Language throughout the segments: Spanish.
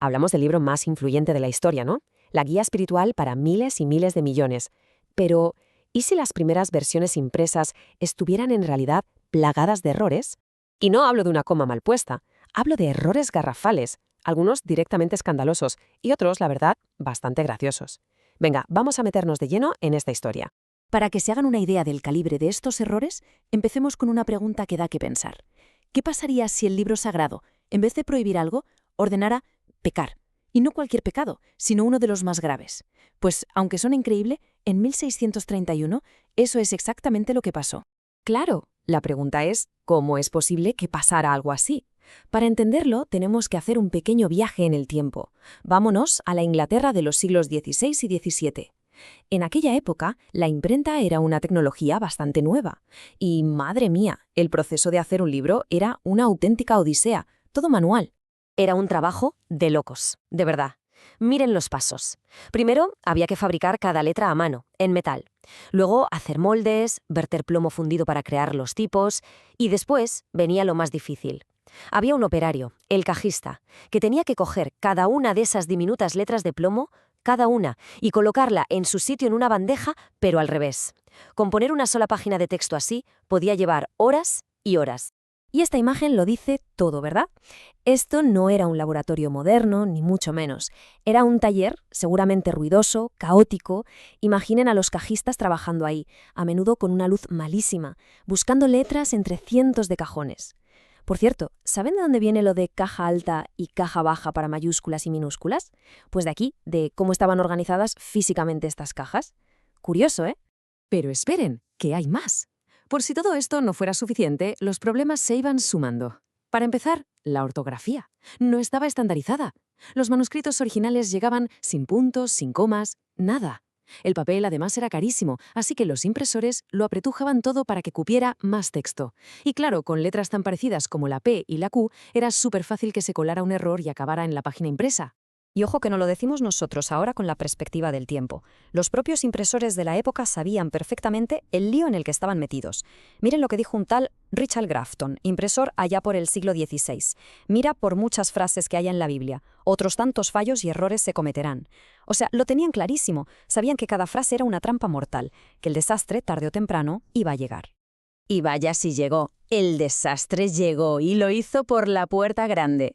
Hablamos del libro más influyente de la historia, ¿no? La guía espiritual para miles y miles de millones. Pero, ¿y si las primeras versiones impresas estuvieran en realidad plagadas de errores? Y no hablo de una coma mal puesta, hablo de errores garrafales, algunos directamente escandalosos y otros, la verdad, bastante graciosos. Venga, vamos a meternos de lleno en esta historia. Para que se hagan una idea del calibre de estos errores, empecemos con una pregunta que da que pensar. ¿Qué pasaría si el libro sagrado, en vez de prohibir algo, ordenara pecar? Y no cualquier pecado, sino uno de los más graves. Pues, aunque suena increíble, en 1631 eso es exactamente lo que pasó. Claro, la pregunta es, ¿cómo es posible que pasara algo así? Para entenderlo, tenemos que hacer un pequeño viaje en el tiempo. Vámonos a la Inglaterra de los siglos XVI y XVII. En aquella época, la imprenta era una tecnología bastante nueva. Y, madre mía, el proceso de hacer un libro era una auténtica odisea, todo manual. Era un trabajo de locos, de verdad. Miren los pasos. Primero, había que fabricar cada letra a mano, en metal. Luego, hacer moldes, verter plomo fundido para crear los tipos. Y después venía lo más difícil. Había un operario, el cajista, que tenía que coger cada una de esas diminutas letras de plomo, cada una, y colocarla en su sitio en una bandeja, pero al revés. Componer una sola página de texto así podía llevar horas y horas. Y esta imagen lo dice todo, ¿verdad? Esto no era un laboratorio moderno, ni mucho menos. Era un taller, seguramente ruidoso, caótico. Imaginen a los cajistas trabajando ahí, a menudo con una luz malísima, buscando letras entre cientos de cajones. Por cierto, ¿saben de dónde viene lo de caja alta y caja baja para mayúsculas y minúsculas? Pues de aquí, de cómo estaban organizadas físicamente estas cajas. Curioso, ¿eh? Pero esperen, que hay más. Por si todo esto no fuera suficiente, los problemas se iban sumando. Para empezar, la ortografía. No estaba estandarizada. Los manuscritos originales llegaban sin puntos, sin comas, nada. El papel además era carísimo, así que los impresores lo apretujaban todo para que cupiera más texto. Y claro, con letras tan parecidas como la P y la Q, era súper fácil que se colara un error y acabara en la página impresa. Y ojo que no lo decimos nosotros ahora con la perspectiva del tiempo. Los propios impresores de la época sabían perfectamente el lío en el que estaban metidos. Miren lo que dijo un tal Richard Grafton, impresor allá por el siglo XVI. Mira por muchas frases que haya en la Biblia. Otros tantos fallos y errores se cometerán. O sea, lo tenían clarísimo. Sabían que cada frase era una trampa mortal, que el desastre, tarde o temprano, iba a llegar. Y vaya si llegó. El desastre llegó y lo hizo por la puerta grande.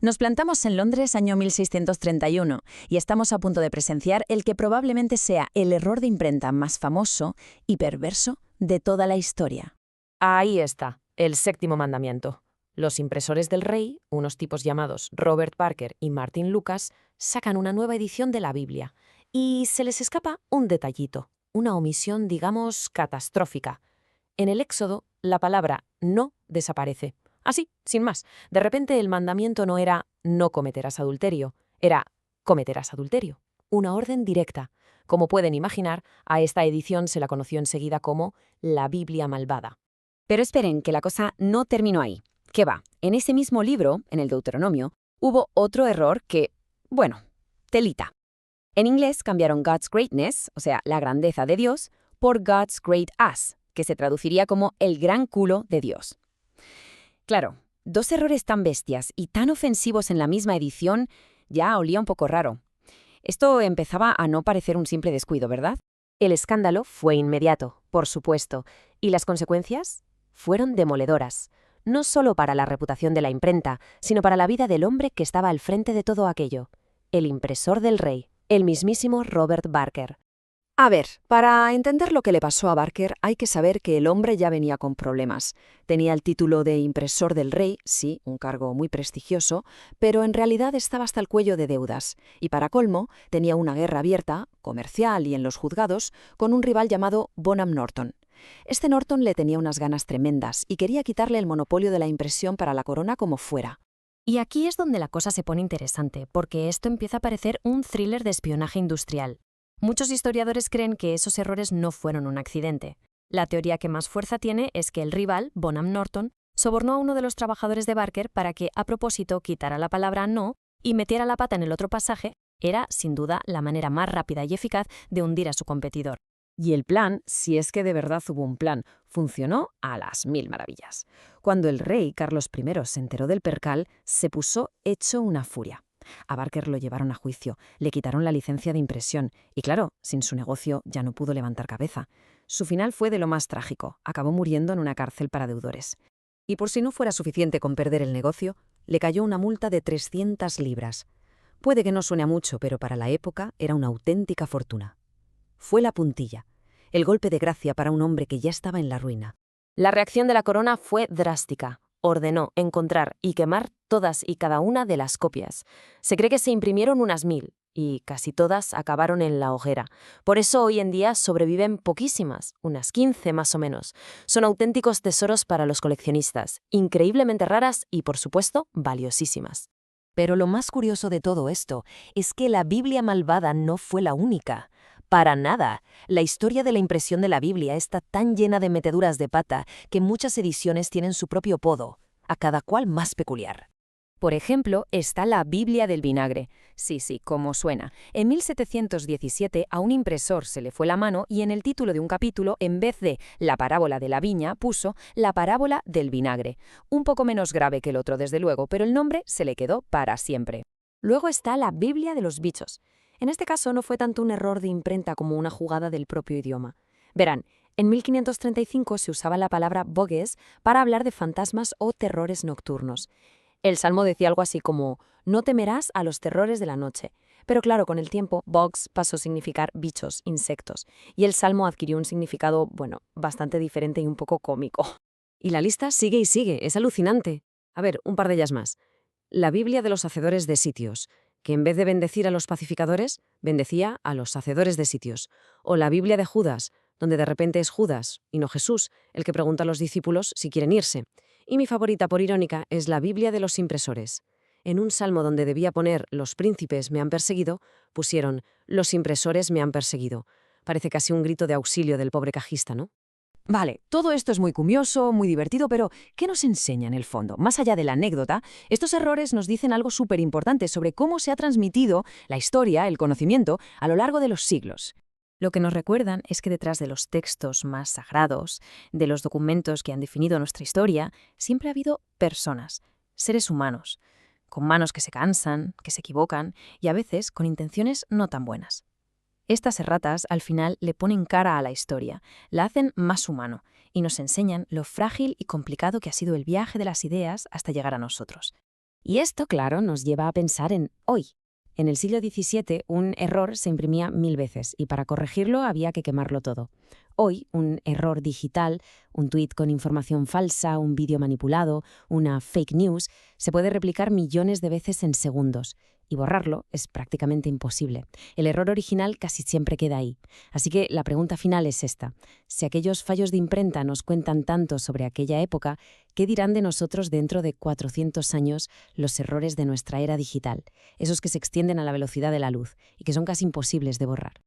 Nos plantamos en Londres año 1631 y estamos a punto de presenciar el que probablemente sea el error de imprenta más famoso y perverso de toda la historia. Ahí está, el séptimo mandamiento. Los impresores del rey, unos tipos llamados Robert Barker y Martin Lucas, sacan una nueva edición de la Biblia y se les escapa un detallito, una omisión, digamos, catastrófica. En el Éxodo, la palabra no desaparece. Así, sin más. De repente el mandamiento no era no cometerás adulterio, era cometerás adulterio. Una orden directa. Como pueden imaginar, a esta edición se la conoció enseguida como la Biblia malvada. Pero esperen, que la cosa no terminó ahí. ¿Qué va? En ese mismo libro, en el Deuteronomio, hubo otro error que, bueno, telita. En inglés cambiaron God's greatness, o sea, la grandeza de Dios, por God's great ass, que se traduciría como el gran culo de Dios. Claro, dos errores tan bestias y tan ofensivos en la misma edición ya olía un poco raro. Esto empezaba a no parecer un simple descuido, ¿verdad? El escándalo fue inmediato, por supuesto, y las consecuencias fueron demoledoras, no solo para la reputación de la imprenta, sino para la vida del hombre que estaba al frente de todo aquello, el impresor del rey, el mismísimo Robert Barker. A ver, para entender lo que le pasó a Barker hay que saber que el hombre ya venía con problemas. Tenía el título de impresor del rey, sí, un cargo muy prestigioso, pero en realidad estaba hasta el cuello de deudas. Y para colmo, tenía una guerra abierta, comercial y en los juzgados, con un rival llamado Bonham Norton. Este Norton le tenía unas ganas tremendas y quería quitarle el monopolio de la impresión para la corona como fuera. Y aquí es donde la cosa se pone interesante, porque esto empieza a parecer un thriller de espionaje industrial. Muchos historiadores creen que esos errores no fueron un accidente. La teoría que más fuerza tiene es que el rival, Bonham Norton, sobornó a uno de los trabajadores de Barker para que, a propósito, quitara la palabra no y metiera la pata en el otro pasaje. Era, sin duda, la manera más rápida y eficaz de hundir a su competidor. Y el plan, si es que de verdad hubo un plan, funcionó a las mil maravillas. Cuando el rey Carlos I se enteró del percal, se puso hecho una furia. A Barker lo llevaron a juicio, le quitaron la licencia de impresión y claro, sin su negocio ya no pudo levantar cabeza. Su final fue de lo más trágico, acabó muriendo en una cárcel para deudores. Y por si no fuera suficiente con perder el negocio, le cayó una multa de 300 libras. Puede que no suene a mucho, pero para la época era una auténtica fortuna. Fue la puntilla, el golpe de gracia para un hombre que ya estaba en la ruina. La reacción de la corona fue drástica. Ordenó encontrar y quemar todas y cada una de las copias. Se cree que se imprimieron unas 1000 y casi todas acabaron en la hoguera. Por eso hoy en día sobreviven poquísimas, unas 15 más o menos. Son auténticos tesoros para los coleccionistas, increíblemente raras y, por supuesto, valiosísimas. Pero lo más curioso de todo esto es que la Biblia malvada no fue la única. Para nada. La historia de la impresión de la Biblia está tan llena de meteduras de pata que muchas ediciones tienen su propio apodo, a cada cual más peculiar. Por ejemplo, está la Biblia del vinagre. Sí, como suena. En 1717 a un impresor se le fue la mano y en el título de un capítulo, en vez de la parábola de la viña, puso la parábola del vinagre. Un poco menos grave que el otro, desde luego, pero el nombre se le quedó para siempre. Luego está la Biblia de los bichos. En este caso no fue tanto un error de imprenta como una jugada del propio idioma. Verán, en 1535 se usaba la palabra bogues para hablar de fantasmas o terrores nocturnos. El salmo decía algo así como, no temerás a los terrores de la noche. Pero claro, con el tiempo, bugs pasó a significar bichos, insectos, y el salmo adquirió un significado, bastante diferente y un poco cómico. Y la lista sigue y sigue, es alucinante. A ver, un par de ellas más. La Biblia de los hacedores de sitios, que en vez de bendecir a los pacificadores, bendecía a los hacedores de sitios. O la Biblia de Judas, donde de repente es Judas, y no Jesús, el que pregunta a los discípulos si quieren irse. Y mi favorita, por irónica, es la Biblia de los impresores. En un salmo donde debía poner «los príncipes me han perseguido», pusieron «los impresores me han perseguido». Parece casi un grito de auxilio del pobre cajista, ¿no? Vale, todo esto es muy curioso, muy divertido, pero ¿qué nos enseña en el fondo? Más allá de la anécdota, estos errores nos dicen algo súper importante sobre cómo se ha transmitido la historia, el conocimiento, a lo largo de los siglos. Lo que nos recuerdan es que detrás de los textos más sagrados, de los documentos que han definido nuestra historia, siempre ha habido personas, seres humanos, con manos que se cansan, que se equivocan y a veces con intenciones no tan buenas. Estas erratas al final le ponen cara a la historia, la hacen más humano y nos enseñan lo frágil y complicado que ha sido el viaje de las ideas hasta llegar a nosotros. Y esto, claro, nos lleva a pensar en hoy. En el siglo XVII, un error se imprimía 1000 veces y para corregirlo había que quemarlo todo. Hoy, un error digital, un tuit con información falsa, un vídeo manipulado, una fake news, se puede replicar millones de veces en segundos. Y borrarlo es prácticamente imposible. El error original casi siempre queda ahí. Así que la pregunta final es esta. Si aquellos fallos de imprenta nos cuentan tanto sobre aquella época, ¿qué dirán de nosotros dentro de 400 años los errores de nuestra era digital? Esos que se extienden a la velocidad de la luz y que son casi imposibles de borrar.